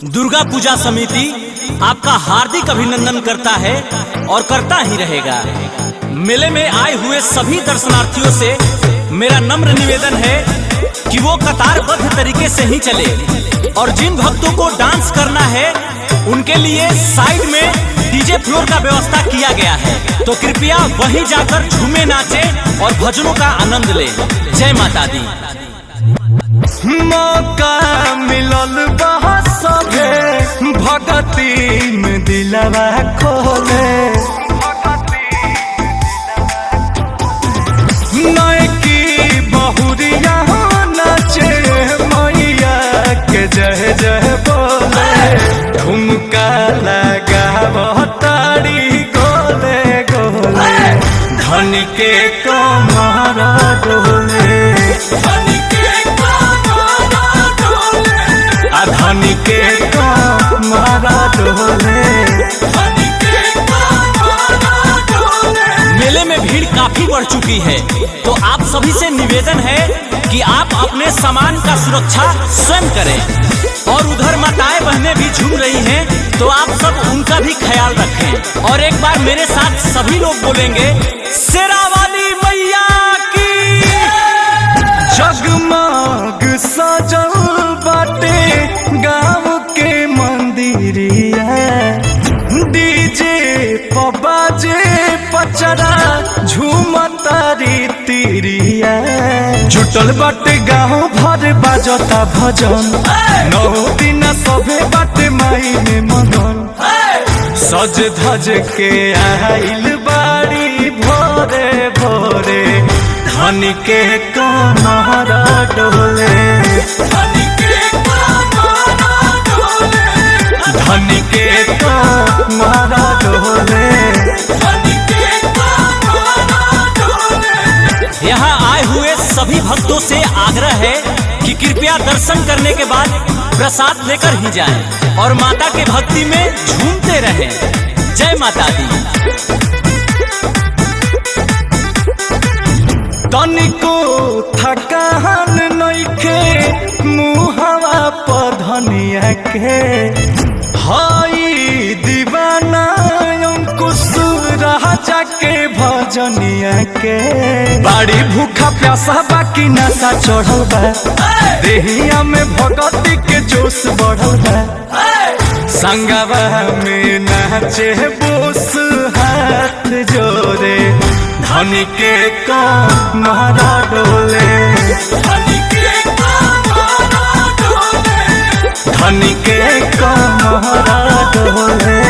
दुर्गा पूजा समिति आपका हार्दिक अभिनंदन करता है और करता ही रहेगा। मेले में आए हुए सभी दर्शनार्थियों से मेरा नम्र निवेदन है कि वो कतारबद्ध तरीके से ही चले और जिन भक्तों को डांस करना है उनके लिए साइड में डीजे फ्लोर का व्यवस्था किया गया है, तो कृपया वहीं जाकर झूमे नाचे और भजनों का आनंद ले। जय माता दी। मौका मिलल बा सभे भगती में दिलवा खोले, नयकी बहुरिया नाचे मैया के जय जय बोले, ठुमका लगाव ताड़ी गोले गोले, धन के कमर डोले, धन के कमर डोले। मेले में भीड़ काफी बढ़ चुकी है, तो आप सभी से निवेदन है कि आप अपने सामान का सुरक्षा स्वयं करें और उधर माताएं बहनें भी झूम रही हैं, तो आप सब उनका भी ख्याल रखें। और एक बार मेरे साथ सभी लोग बोलेंगे, शेरा वाली मैया की। जगमग सजल बाटे गाँव के मंदिरिया, डीजे पबाजे पचरा झूमतारी तीरिया, जुटल बाटे गाँव भर बाजता भजन, 9 दिन सभे बाटे माई में मगन, सज धज के आइल बाड़ी भोरे भोरे, धन के कमर डोले, धन के कमर डोले। यहाँ आए हुए सभी भक्तों से आग्रह है कि कृपया दर्शन करने के बाद प्रसाद लेकर ही जाएं और माता के भक्ति में झूमते रहें। जय माता दी। तनिको थकान नइखे मुहवा पधनिया के, हई दीवाना अंकुश राजा के भजनिया के, बाड़ी भूखा प्यासा बाकी नशा चढ़ल बा, देहिया में भगती के जोश बढ़ल बा, संगवा में नाचे बोस हाथ जोड़े, धन के कमर डोले, धन के कमर डोले।